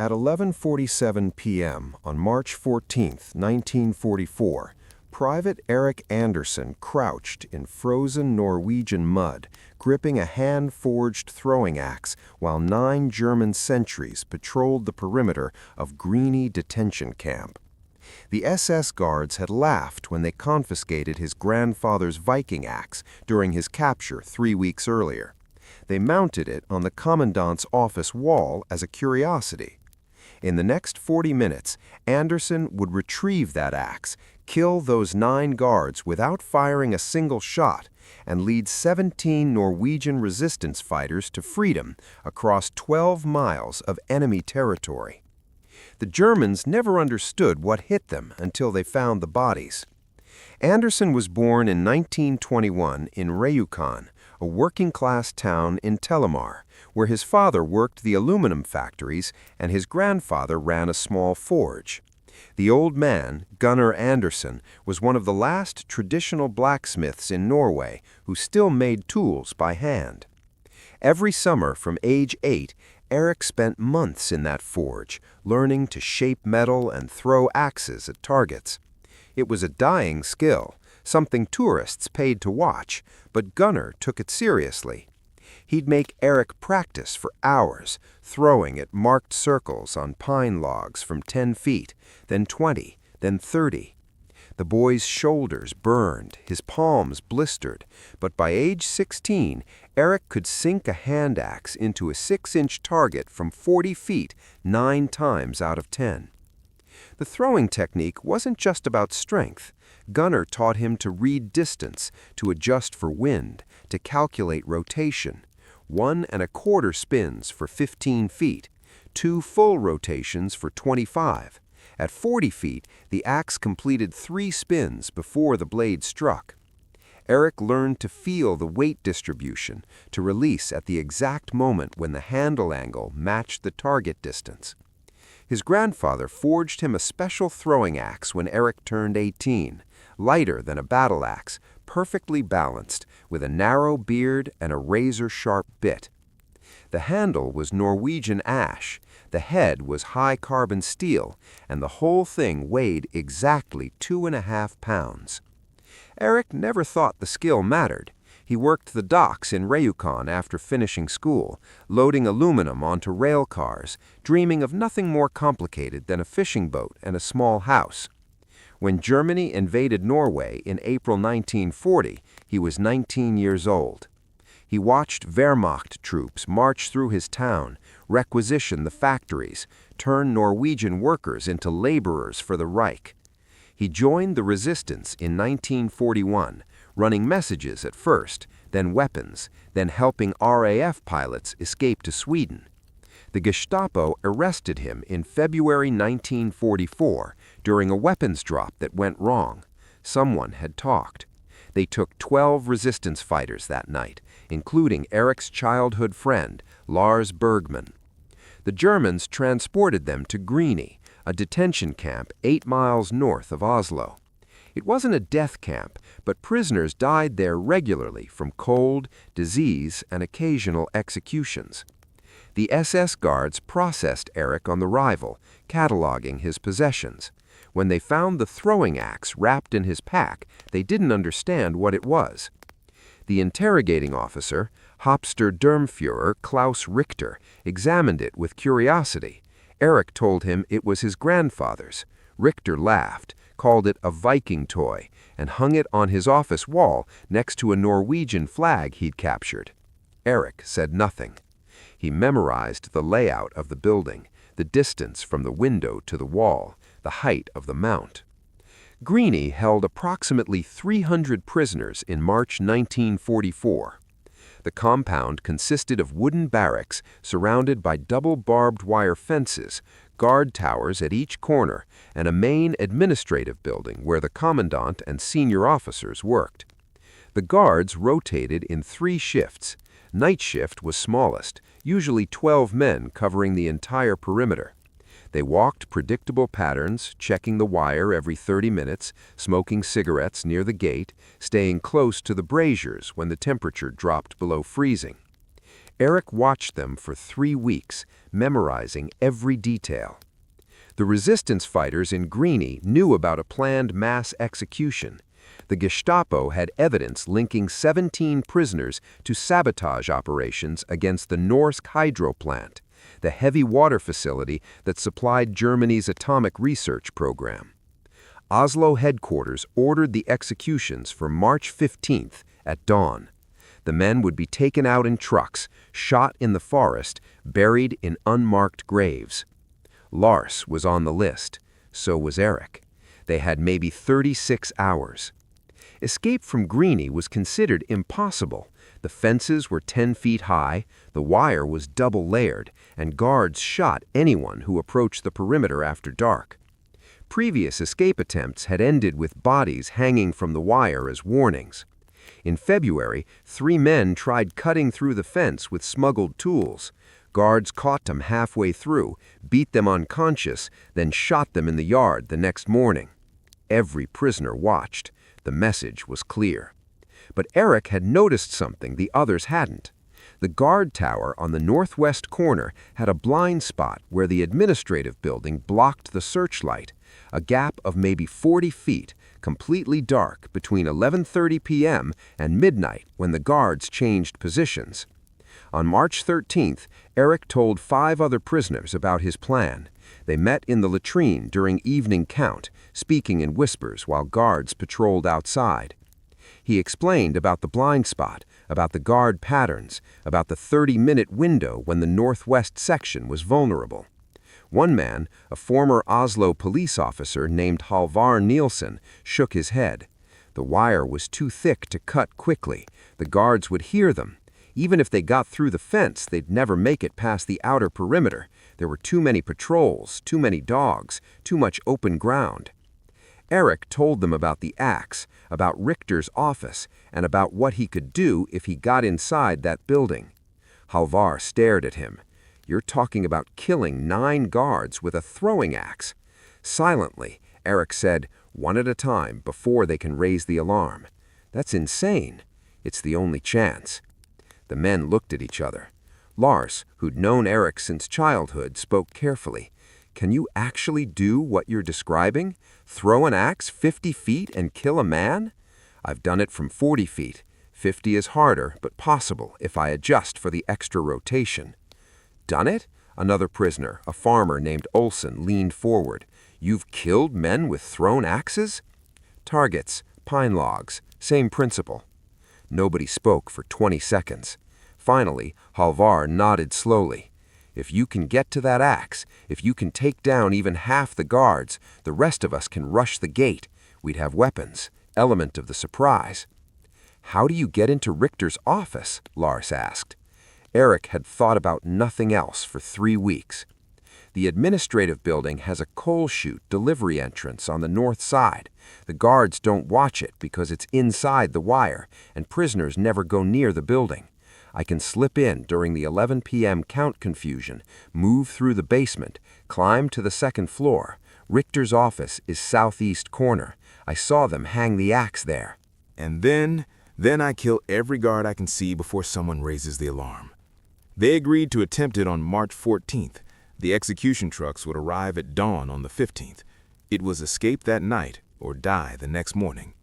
At 11:47 p.m. on March 14, 1944, Private Eric Anderson crouched in frozen Norwegian mud, gripping a hand-forged throwing axe while 9 German sentries patrolled the perimeter of Greeny detention camp. The SS guards had laughed when they confiscated his grandfather's Viking axe during his capture 3 weeks earlier. They mounted it on the commandant's office wall as a curiosity. In the next 40 minutes, Anderson would retrieve that axe, kill those 9 guards without firing a single shot, and lead 17 Norwegian resistance fighters to freedom across 12 miles of enemy territory. The Germans never understood what hit them until they found the bodies. Anderson was born in 1921 in Rjukan, a working-class town in Telemark, where his father worked the aluminum factories and his grandfather ran a small forge. The old man, Gunnar Anderson, was one of the last traditional blacksmiths in Norway who still made tools by hand. Every summer from age 8, Eric spent months in that forge, learning to shape metal and throw axes at targets. It was a dying skill, something tourists paid to watch, but Gunnar took it seriously. He'd make Eric practice for hours, throwing at marked circles on pine logs from 10 feet, then 20, then 30. The boy's shoulders burned, his palms blistered, but by age 16, Eric could sink a hand axe into a 6-inch target from 40 feet 9 times out of 10. The throwing technique wasn't just about strength. Gunnar taught him to read distance, to adjust for wind, to calculate rotation. 1 1/4 spins for 15 feet, 2 full rotations for 25. At 40 feet, the axe completed 3 spins before the blade struck. Eric learned to feel the weight distribution, to release at the exact moment when the handle angle matched the target distance. His grandfather forged him a special throwing axe when Eric turned 18, lighter than a battle axe, perfectly balanced, with a narrow beard and a razor-sharp bit. The handle was Norwegian ash, the head was high-carbon steel, and the whole thing weighed exactly 2.5 pounds. Eric never thought the skill mattered. He worked the docks in Rjukan after finishing school, loading aluminum onto rail cars, dreaming of nothing more complicated than a fishing boat and a small house. When Germany invaded Norway in April 1940, he was 19 years old. He watched Wehrmacht troops march through his town, requisition the factories, turn Norwegian workers into laborers for the Reich. He joined the resistance in 1941, running messages at first, then weapons, then helping RAF pilots escape to Sweden. The Gestapo arrested him in February 1944 during a weapons drop that went wrong. Someone had talked. They took 12 resistance fighters that night, including Eric's childhood friend, Lars Bergman. The Germans transported them to Greeny, a detention camp 8 miles north of Oslo. It wasn't a death camp, but prisoners died there regularly from cold, disease, and occasional executions. The SS guards processed Eric on the arrival, cataloging his possessions. When they found the throwing axe wrapped in his pack, they didn't understand what it was. The interrogating officer, Hauptsturmführer Klaus Richter, examined it with curiosity. Eric told him it was his grandfather's. Richter laughed, called it a Viking toy, and hung it on his office wall next to a Norwegian flag he'd captured. Eric said nothing. He memorized the layout of the building, the distance from the window to the wall, the height of the mount. Greeny held approximately 300 prisoners in March 1944. The compound consisted of wooden barracks surrounded by double barbed wire fences, guard towers at each corner, and a main administrative building where the commandant and senior officers worked. The guards rotated in 3 shifts. Night shift was smallest, usually 12 men covering the entire perimeter. They walked predictable patterns, checking the wire every 30 minutes, smoking cigarettes near the gate, staying close to the braziers when the temperature dropped below freezing. Eric watched them for 3 weeks, memorizing every detail. The resistance fighters in Greenie knew about a planned mass execution. The Gestapo had evidence linking 17 prisoners to sabotage operations against the Norsk hydro plant, the heavy water facility that supplied Germany's atomic research program. Oslo headquarters ordered the executions for March 15th at dawn. The men would be taken out in trucks, shot in the forest, buried in unmarked graves. Lars was on the list. So was Eric. They had maybe 36 hours. Escape from Greenie was considered impossible. The fences were 10 feet high, the wire was double-layered, and guards shot anyone who approached the perimeter after dark. Previous escape attempts had ended with bodies hanging from the wire as warnings. In February, 3 men tried cutting through the fence with smuggled tools. Guards caught them halfway through, beat them unconscious, then shot them in the yard the next morning. Every prisoner watched. The message was clear. But Eric had noticed something the others hadn't. The guard tower on the northwest corner had a blind spot where the administrative building blocked the searchlight, a gap of maybe 40 feet, completely dark between 11:30 p.m. and midnight when the guards changed positions. On March 13th, Eric told 5 other prisoners about his plan. They met in the latrine during evening count, speaking in whispers while guards patrolled outside. He explained about the blind spot, about the guard patterns, about the 30-minute window when the northwest section was vulnerable. One man, a former Oslo police officer named Halvard Nielsen, shook his head. The wire was too thick to cut quickly. The guards would hear them. Even if they got through the fence, they'd never make it past the outer perimeter. There were too many patrols, too many dogs, too much open ground. Eric told them about the axe, about Richter's office, and about what he could do if he got inside that building. Halvard stared at him. "You're talking about killing 9 guards with a throwing axe." Silently, Eric said, "One at a time before they can raise the alarm." "That's insane." "It's the only chance." The men looked at each other. Lars, who'd known Eric since childhood, spoke carefully. "Can you actually do what you're describing? Throw an axe 50 feet and kill a man?" "I've done it from 40 feet. 50 is harder, but possible if I adjust for the extra rotation." "Done it?" Another prisoner, a farmer named Olsen, leaned forward. "You've killed men with thrown axes?" "Targets, pine logs, same principle." Nobody spoke for 20 seconds. Finally, Halvard nodded slowly. "If you can get to that axe, if you can take down even half the guards, the rest of us can rush the gate. We'd have weapons, element of the surprise." "How do you get into Richter's office?" Lars asked. Eric had thought about nothing else for 3 weeks. The administrative building has a coal chute delivery entrance on the north side. The guards don't watch it because it's inside the wire, and prisoners never go near the building. I can slip in during the 11 p.m. count confusion, move through the basement, climb to the second floor. Richter's office is southeast corner. I saw them hang the axe there. "And then I kill every guard I can see before someone raises the alarm." They agreed to attempt it on March 14th. The execution trucks would arrive at dawn on the 15th. It was escape that night or die the next morning.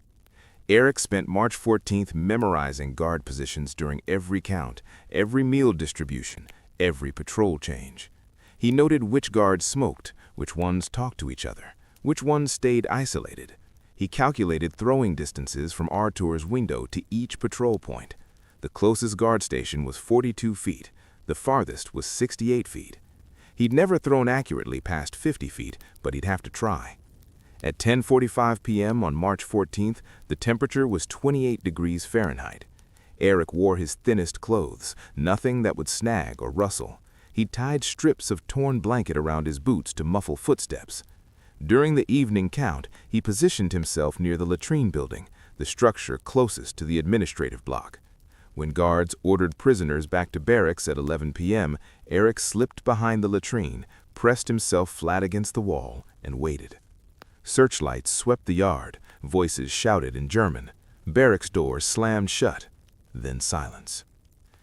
Eric spent March 14th memorizing guard positions during every count, every meal distribution, every patrol change. He noted which guards smoked, which ones talked to each other, which ones stayed isolated. He calculated throwing distances from Artur's window to each patrol point. The closest guard station was 42 feet. The farthest was 68 feet. He'd never thrown accurately past 50 feet, but he'd have to try. At 10:45 p.m. on March 14th, the temperature was 28 degrees Fahrenheit. Eric wore his thinnest clothes, nothing that would snag or rustle. He tied strips of torn blanket around his boots to muffle footsteps. During the evening count, he positioned himself near the latrine building, the structure closest to the administrative block. When guards ordered prisoners back to barracks at 11 p.m., Eric slipped behind the latrine, pressed himself flat against the wall, and waited. Searchlights swept the yard, voices shouted in German. Barracks doors slammed shut. Then silence.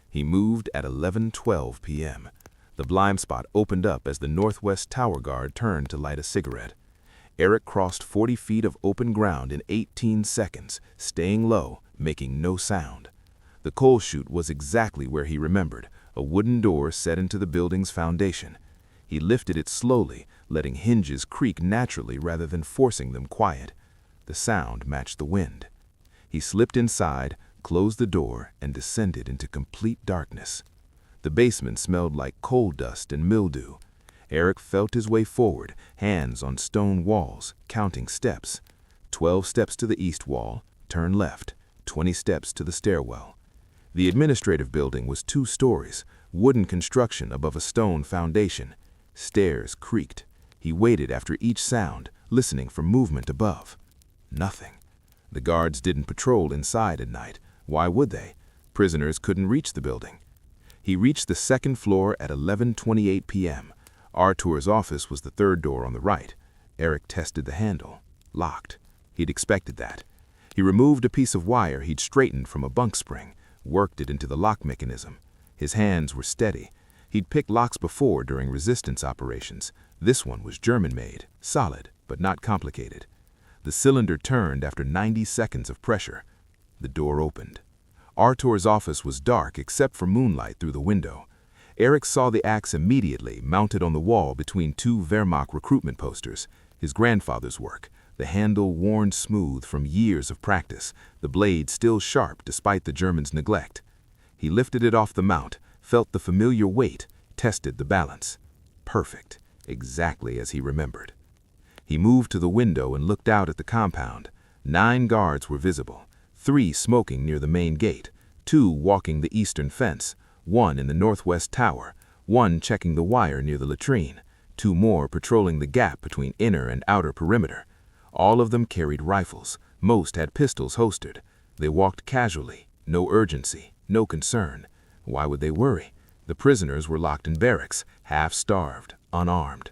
He moved at 11:12 p.m. The blind spot opened up as the northwest tower guard turned to light a cigarette. Eric crossed 40 feet of open ground in 18 seconds, staying low, making no sound. The coal chute was exactly where he remembered, a wooden door set into the building's foundation. He lifted it slowly, letting hinges creak naturally rather than forcing them quiet. The sound matched the wind. He slipped inside, closed the door, and descended into complete darkness. The basement smelled like coal dust and mildew. Eric felt his way forward, hands on stone walls, counting steps. 12 steps to the east wall, turn left, 20 steps to the stairwell. The administrative building was 2 stories, wooden construction above a stone foundation. Stairs creaked. He waited after each sound, listening for movement above. Nothing. The guards didn't patrol inside at night. Why would they? Prisoners couldn't reach the building. He reached the second floor at 11:28 p.m. Artur's office was the third door on the right. Eric tested the handle. Locked. He'd expected that. He removed a piece of wire he'd straightened from a bunk spring, worked it into the lock mechanism. His hands were steady. He'd picked locks before during resistance operations. This one was German-made, solid, but not complicated. The cylinder turned after 90 seconds of pressure. The door opened. Artur's office was dark except for moonlight through the window. Eric saw the axe immediately, mounted on the wall between 2 Wehrmacht recruitment posters, his grandfather's work, the handle worn smooth from years of practice, the blade still sharp despite the Germans' neglect. He lifted it off the mount, felt the familiar weight, tested the balance. Perfect, exactly as he remembered. He moved to the window and looked out at the compound. 9 guards were visible, 3 smoking near the main gate, 2 walking the eastern fence, 1 in the northwest tower, 1 checking the wire near the latrine, 2 more patrolling the gap between inner and outer perimeter. All of them carried rifles. Most had pistols holstered. They walked casually, no urgency, no concern. Why would they worry? The prisoners were locked in barracks, half-starved, unarmed.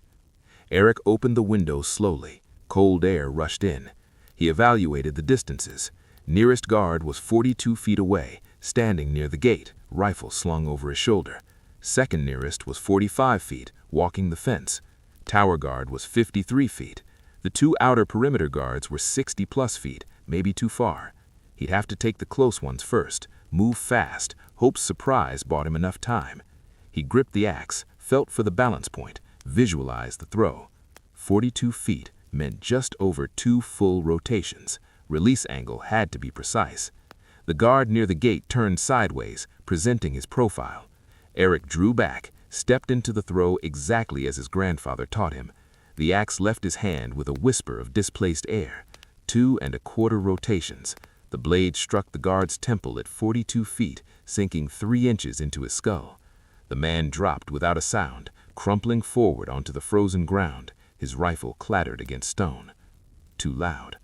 Eric opened the window slowly. Cold air rushed in. He evaluated the distances. Nearest guard was 42 feet away, standing near the gate, rifle slung over his shoulder. Second nearest was 45 feet, walking the fence. Tower guard was 53 feet. The 2 outer perimeter guards were 60-plus feet, maybe too far. He'd have to take the close ones first, move fast, hope surprise bought him enough time. He gripped the axe, felt for the balance point, visualized the throw. 42 feet meant just over 2 full rotations. Release angle had to be precise. The guard near the gate turned sideways, presenting his profile. Eric drew back, stepped into the throw exactly as his grandfather taught him. The axe left his hand with a whisper of displaced air. 2 1/4 rotations. The blade struck the guard's temple at 42 feet, sinking 3 inches into his skull. The man dropped without a sound, crumpling forward onto the frozen ground. His rifle clattered against stone. Too loud.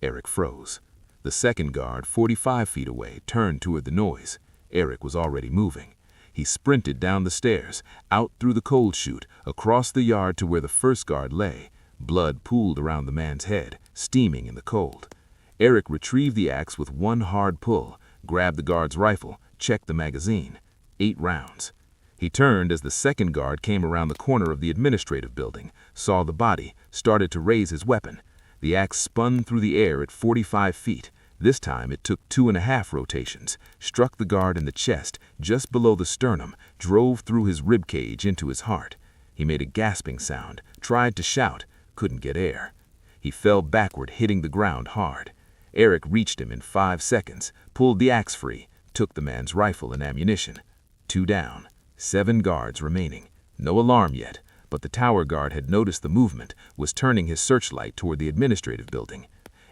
Eric froze. The second guard, 45 feet away, turned toward the noise. Eric was already moving. He sprinted down the stairs, out through the coal chute, across the yard to where the first guard lay. Blood pooled around the man's head, steaming in the cold. Eric retrieved the axe with 1 hard pull, grabbed the guard's rifle, checked the magazine. 8 rounds. He turned as the second guard came around the corner of the administrative building, saw the body, started to raise his weapon. The axe spun through the air at 45 feet. This time it took 2 1/2 rotations, struck the guard in the chest, just below the sternum, drove through his ribcage into his heart. He made a gasping sound, tried to shout, couldn't get air. He fell backward, hitting the ground hard. Eric reached him in 5 seconds, pulled the axe free, took the man's rifle and ammunition. 2 down, 7 guards remaining. No alarm yet, but the tower guard had noticed the movement, was turning his searchlight toward the administrative building.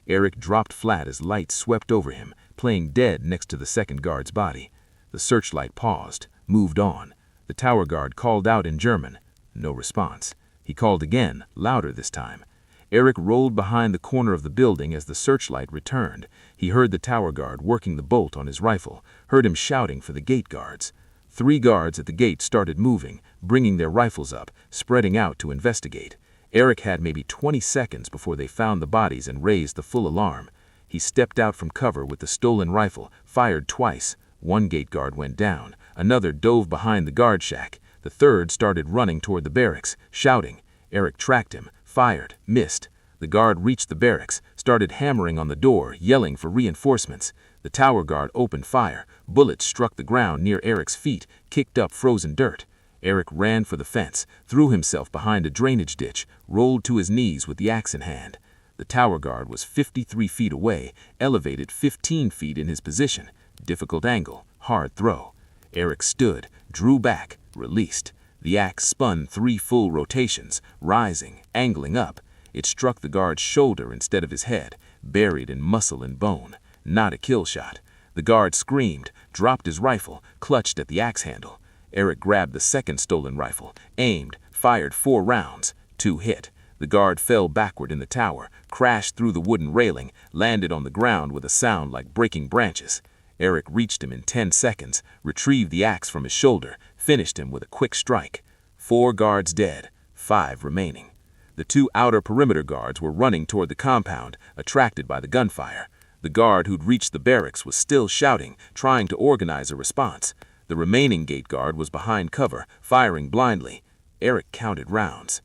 Eric dropped flat as light swept over him, playing dead next to the second guard's body. The searchlight paused, moved on. The tower guard called out in German. No response. He called again, louder this time. Eric rolled behind the corner of the building as the searchlight returned. He heard the tower guard working the bolt on his rifle, heard him shouting for the gate guards. 3 guards at the gate started moving, bringing their rifles up, spreading out to investigate. Eric had maybe 20 seconds before they found the bodies and raised the full alarm. He stepped out from cover with the stolen rifle, fired twice. 1 gate guard went down. Another dove behind the guard shack. The third started running toward the barracks, shouting. Eric tracked him, fired, missed. The guard reached the barracks, started hammering on the door, yelling for reinforcements. The tower guard opened fire. Bullets struck the ground near Eric's feet, kicked up frozen dirt. Eric ran for the fence, threw himself behind a drainage ditch, rolled to his knees with the axe in hand. The tower guard was 53 feet away, elevated 15 feet in his position. Difficult angle, hard throw. Eric stood, drew back, released. The axe spun 3 full rotations, rising, angling up. It struck the guard's shoulder instead of his head, buried in muscle and bone. Not a kill shot. The guard screamed, dropped his rifle, clutched at the axe handle. Eric grabbed the second stolen rifle, aimed, fired 4 rounds. 2 hit. The guard fell backward in the tower, crashed through the wooden railing, landed on the ground with a sound like breaking branches. Eric reached him in 10 seconds, retrieved the axe from his shoulder, finished him with a quick strike. 4 guards dead, 5 remaining. The 2 outer perimeter guards were running toward the compound, attracted by the gunfire. The guard who'd reached the barracks was still shouting, trying to organize a response. The remaining gate guard was behind cover, firing blindly. Eric counted rounds.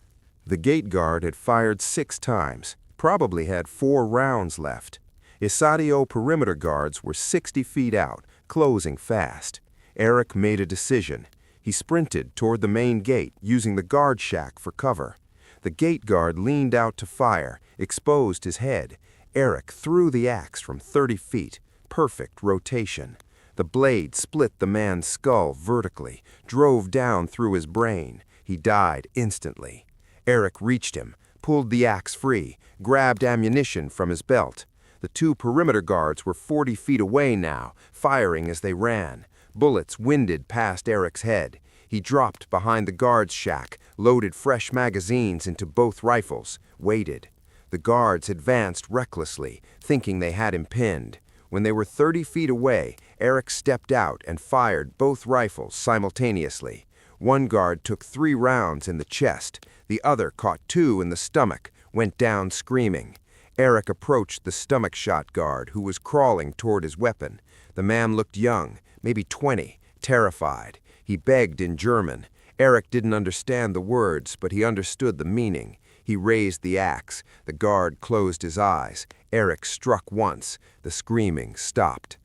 The gate guard had fired 6 times, probably had 4 rounds left. Isadio perimeter guards were 60 feet out, closing fast. Eric made a decision. He sprinted toward the main gate, using the guard shack for cover. The gate guard leaned out to fire, exposed his head. Eric threw the axe from 30 feet. Perfect rotation. The blade split the man's skull vertically, drove down through his brain. He died instantly. Eric reached him, pulled the axe free, grabbed ammunition from his belt. The 2 perimeter guards were 40 feet away now, firing as they ran. Bullets winded past Eric's head. He dropped behind the guard's shack, loaded fresh magazines into both rifles, waited. The guards advanced recklessly, thinking they had him pinned. When they were 30 feet away, Eric stepped out and fired both rifles simultaneously. One guard took 3 rounds in the chest. The other caught 2 in the stomach, went down screaming. Eric approached the stomach-shot guard, who was crawling toward his weapon. The man looked young, maybe 20, terrified. He begged in German. Eric didn't understand the words, but he understood the meaning. He raised the axe. The guard closed his eyes. Eric struck once. The screaming stopped.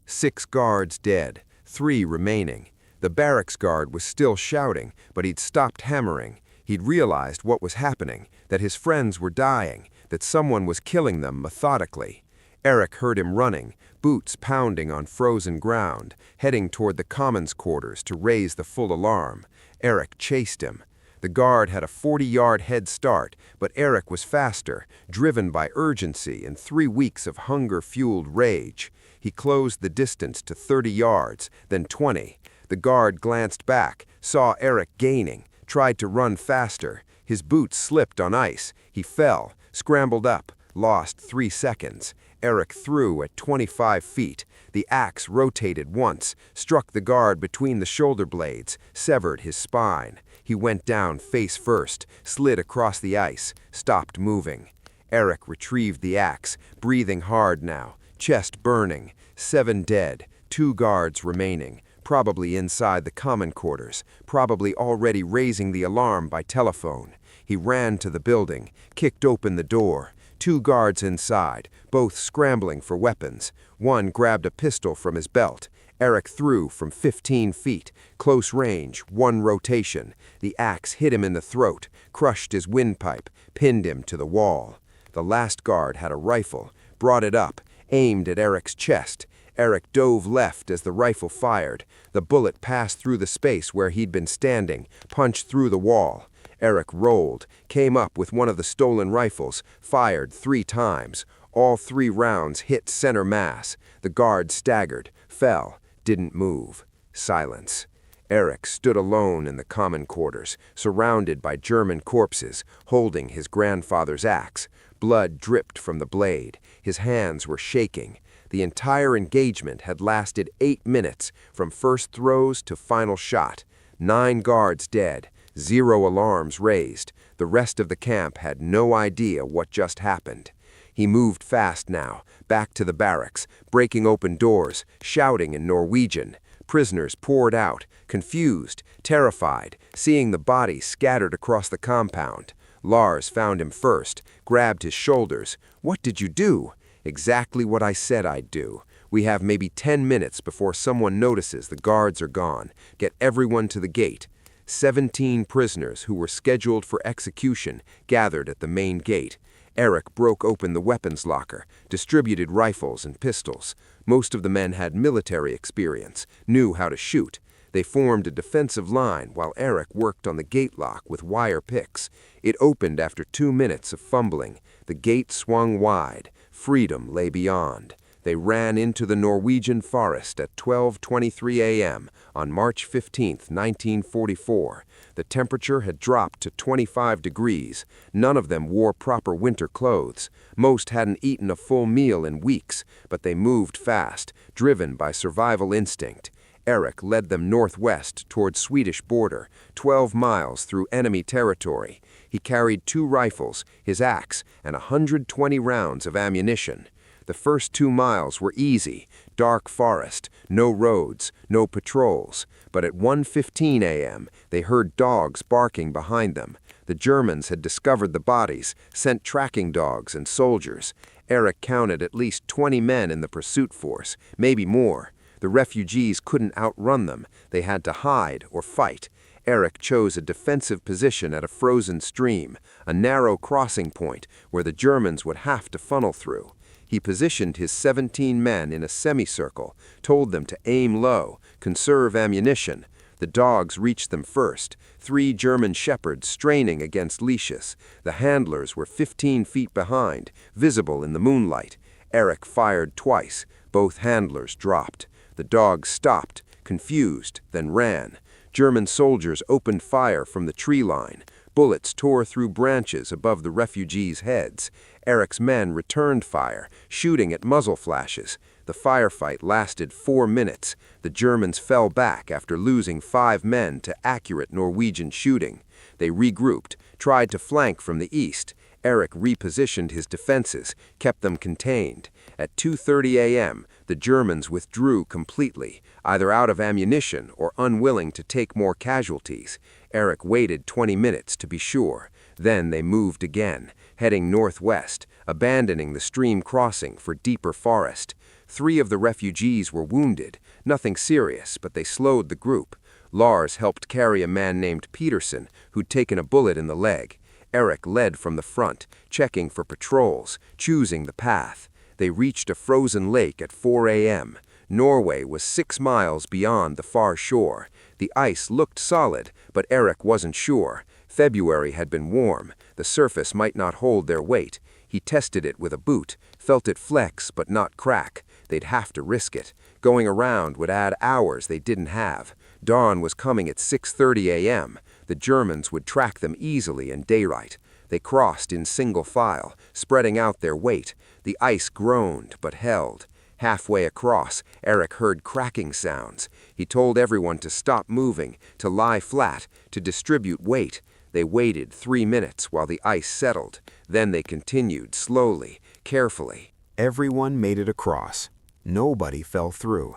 6 guards dead, 3 remaining. The barracks guard was still shouting, but he'd stopped hammering. He'd realized what was happening, that his friends were dying, that someone was killing them methodically. Eric heard him running, boots pounding on frozen ground, heading toward the commons quarters to raise the full alarm. Eric chased him. The guard had a 40-yard head start, but Eric was faster, driven by urgency and 3 weeks of hunger-fueled rage. He closed the distance to 30 yards, then 20. The guard glanced back, saw Eric gaining, tried to run faster. His boots slipped on ice. He fell, scrambled up, lost 3 seconds. Eric threw at 25 feet. The axe rotated once, struck the guard between the shoulder blades, severed his spine. He went down face first, slid across the ice, stopped moving. Eric retrieved the axe, breathing hard now, chest burning. 7 dead, 2 guards remaining, probably inside the common quarters, probably already raising the alarm by telephone. He ran to the building, kicked open the door. 2 guards inside, both scrambling for weapons. One grabbed a pistol from his belt. Eric threw from 15 feet, close range, 1 rotation. The axe hit him in the throat, crushed his windpipe, pinned him to the wall. The last guard had a rifle, brought it up, aimed at Eric's chest. Eric dove left as the rifle fired. The bullet passed through the space where he'd been standing, punched through the wall. Eric rolled, came up with one of the stolen rifles, fired 3 times. All 3 rounds hit center mass. The guard staggered, fell, didn't move. Silence. Eric stood alone in the common quarters, surrounded by German corpses, holding his grandfather's axe. Blood dripped from the blade. His hands were shaking. The entire engagement had lasted 8 minutes, from first throws to final shot. 9 guards dead, 0 alarms raised. The rest of the camp had no idea what just happened. He moved fast now, back to the barracks, breaking open doors, shouting in Norwegian. Prisoners poured out, confused, terrified, seeing the bodies scattered across the compound. Lars found him first, grabbed his shoulders. "What did you do?" "Exactly what I said I'd do. We have maybe 10 minutes before someone notices the guards are gone. Get everyone to the gate." 17 prisoners who were scheduled for execution gathered at the main gate. Eric broke open the weapons locker, distributed rifles and pistols. Most of the men had military experience, knew how to shoot. They formed a defensive line while Eric worked on the gate lock with wire picks. It opened after 2 minutes of fumbling. The gate swung wide. Freedom lay beyond. They ran into the Norwegian forest at 12:23 a.m. on March 15, 1944. The temperature had dropped to 25 degrees. None of them wore proper winter clothes. Most hadn't eaten a full meal in weeks, but they moved fast, driven by survival instinct. Eric led them northwest toward Swedish border, 12 miles through enemy territory. He carried 2 rifles, his axe, and 120 rounds of ammunition. The first 2 miles were easy, dark forest, no roads, no patrols. But at 1:15 a.m., they heard dogs barking behind them. The Germans had discovered the bodies, sent tracking dogs and soldiers. Eric counted at least 20 men in the pursuit force, maybe more. The refugees couldn't outrun them. They had to hide or fight. Eric chose a defensive position at a frozen stream, a narrow crossing point where the Germans would have to funnel through. He positioned his 17 men in a semicircle, told them to aim low, conserve ammunition. The dogs reached them first, 3 German shepherds straining against leashes. The handlers were 15 feet behind, visible in the moonlight. Eric fired twice. Both handlers dropped. The dogs stopped, confused, then ran. German soldiers opened fire from the tree line. Bullets tore through branches above the refugees' heads. Eric's men returned fire, shooting at muzzle flashes. The firefight lasted 4 minutes. The Germans fell back after losing 5 men to accurate Norwegian shooting. They regrouped, tried to flank from the east. Eric repositioned his defenses, kept them contained. At 2:30 a.m., the Germans withdrew completely, either out of ammunition or unwilling to take more casualties. Eric waited 20 minutes to be sure. Then they moved again, heading northwest, abandoning the stream crossing for deeper forest. 3 of the refugees were wounded, nothing serious, but they slowed the group. Lars helped carry a man named Peterson, who'd taken a bullet in the leg. Eric led from the front, checking for patrols, choosing the path. They reached a frozen lake at 4 a.m. Norway was 6 miles beyond the far shore. The ice looked solid, but Eric wasn't sure. February had been warm. The surface might not hold their weight. He tested it with a boot, felt it flex but not crack. They'd have to risk it. Going around would add hours they didn't have. Dawn was coming at 6:30 a.m. The Germans would track them easily in daylight. They crossed in single file, spreading out their weight. The ice groaned but held. Halfway across, Eric heard cracking sounds. He told everyone to stop moving, to lie flat, to distribute weight. They waited 3 minutes while the ice settled. Then they continued slowly, carefully. Everyone made it across. Nobody fell through.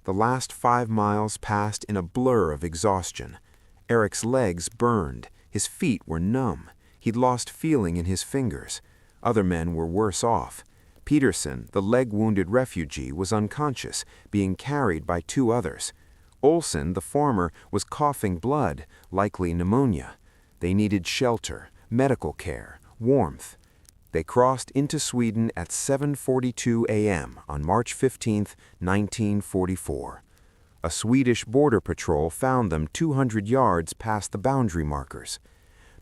The last 5 miles passed in a blur of exhaustion. Eric's legs burned. His feet were numb. He'd lost feeling in his fingers. Other men were worse off. Peterson, the leg-wounded refugee, was unconscious, being carried by 2 others. Olsen, the farmer, was coughing blood, likely pneumonia. They needed shelter, medical care, warmth. They crossed into Sweden at 7:42 a.m. on March 15, 1944. A Swedish border patrol found them 200 yards past the boundary markers.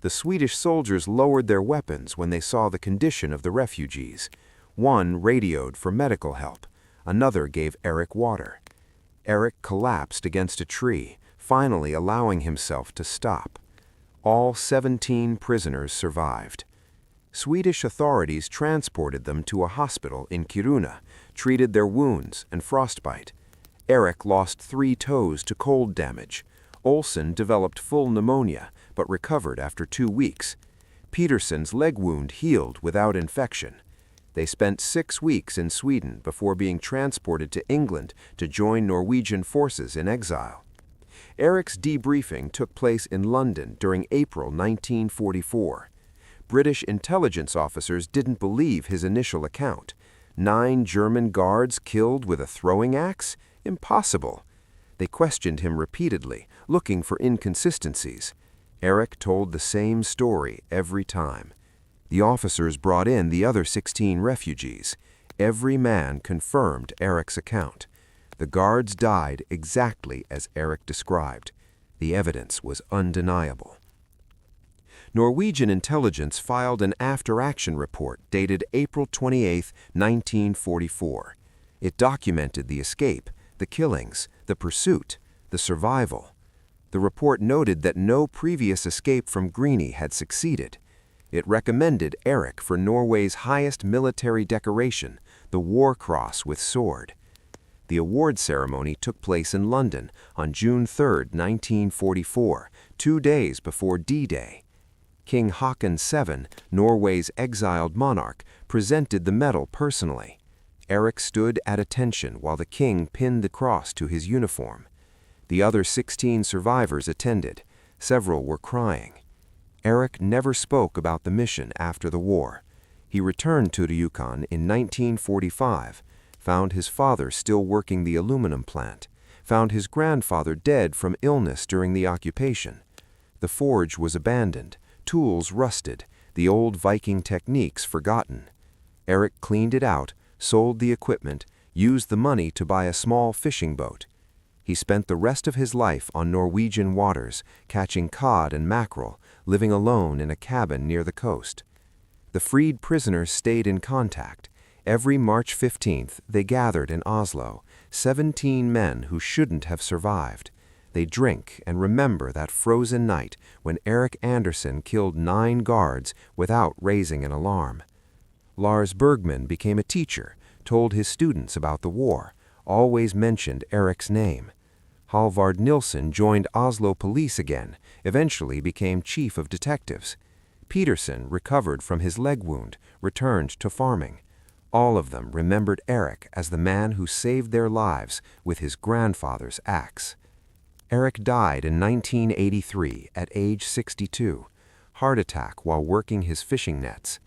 The Swedish soldiers lowered their weapons when they saw the condition of the refugees. One radioed for medical help. Another gave Eric water. Eric collapsed against a tree, finally allowing himself to stop. All 17 prisoners survived. Swedish authorities transported them to a hospital in Kiruna, treated their wounds and frostbite. Eric lost 3 toes to cold damage. Olsen developed full pneumonia, but recovered after 2 weeks. Peterson's leg wound healed without infection. They spent 6 weeks in Sweden before being transported to England to join Norwegian forces in exile. Erik's debriefing took place in London during April 1944. British intelligence officers didn't believe his initial account. 9 German guards killed with a throwing axe? Impossible. They questioned him repeatedly, looking for inconsistencies. Erik told the same story every time. The officers brought in the other 16 refugees. Every man confirmed Erik's account. The guards died exactly as Erik described. The evidence was undeniable. Norwegian intelligence filed an after-action report dated April 28, 1944. It documented the escape, the killings, the pursuit, the survival. The report noted that no previous escape from Greenie had succeeded. It recommended Erik for Norway's highest military decoration, the War Cross with Sword. The award ceremony took place in London on June 3, 1944, 2 days before D-Day. King Haakon VII, Norway's exiled monarch, presented the medal personally. Erik stood at attention while the king pinned the cross to his uniform. The other 16 survivors attended. Several were crying. Erik never spoke about the mission after the war. He returned to Rjukan in 1945, found his father still working the aluminum plant, found his grandfather dead from illness during the occupation. The forge was abandoned, tools rusted, the old Viking techniques forgotten. Erik cleaned it out, sold the equipment, used the money to buy a small fishing boat. He spent the rest of his life on Norwegian waters, catching cod and mackerel, living alone in a cabin near the coast. The freed prisoners stayed in contact. Every March 15th, they gathered in Oslo, 17 men who shouldn't have survived. They drink and remember that frozen night when Erik Andersen killed 9 guards without raising an alarm. Lars Bergman became a teacher, told his students about the war, always mentioned Erik's name. Halvard Nilsen joined Oslo police again, eventually became chief of detectives. Peterson recovered from his leg wound, returned to farming. All of them remembered Erik as the man who saved their lives with his grandfather's axe. Erik died in 1983 at age 62, heart attack while working his fishing nets.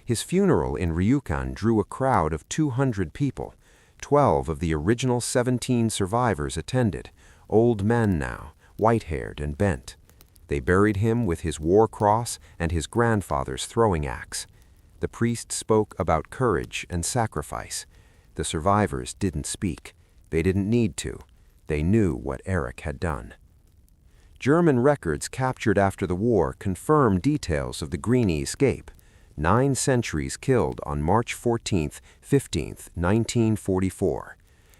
His funeral in Rjukan drew a crowd of 200 people. 12 of the original 17 survivors attended, old men now, white-haired and bent. They buried him with his war cross and his grandfather's throwing axe. The priest spoke about courage and sacrifice. The survivors didn't speak. They didn't need to. They knew what Erik had done. German records captured after the war confirm details of the Greenie escape. 9 sentries killed on March 14, 15, 1944.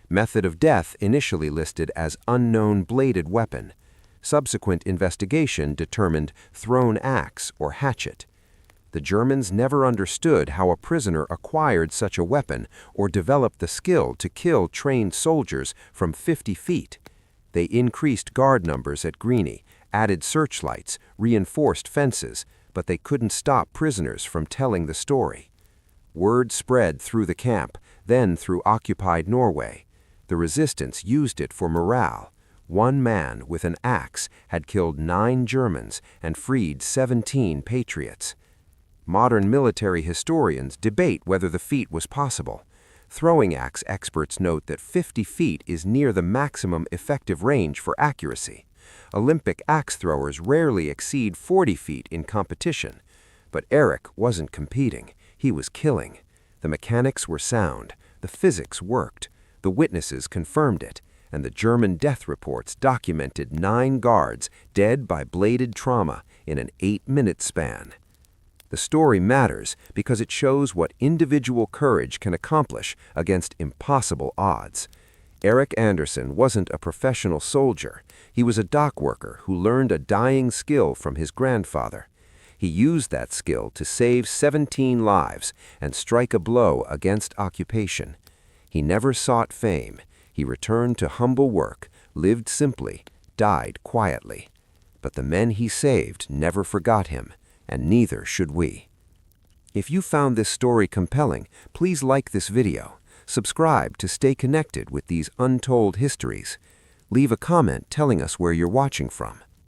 Method of death initially listed as unknown bladed weapon. Subsequent investigation determined thrown axe or hatchet. The Germans never understood how a prisoner acquired such a weapon or developed the skill to kill trained soldiers from 50 feet. They increased guard numbers at Greenie, added searchlights, reinforced fences, but they couldn't stop prisoners from telling the story. Word spread through the camp, then through occupied Norway. The resistance used it for morale. One man with an axe had killed 9 Germans and freed 17 patriots. Modern military historians debate whether the feat was possible. Throwing axe experts note that 50 feet is near the maximum effective range for accuracy. Olympic axe throwers rarely exceed 40 feet in competition. But Erik wasn't competing, he was killing. The mechanics were sound, the physics worked, the witnesses confirmed it, and the German death reports documented 9 guards dead by bladed trauma in an 8-minute span. The story matters because it shows what individual courage can accomplish against impossible odds. Erik Andersen wasn't a professional soldier. He was a dock worker who learned a dying skill from his grandfather. He used that skill to save 17 lives and strike a blow against occupation. He never sought fame. He returned to humble work, lived simply, died quietly. But the men he saved never forgot him, and neither should we. If you found this story compelling, please like this video. Subscribe to stay connected with these untold histories. Leave a comment telling us where you're watching from.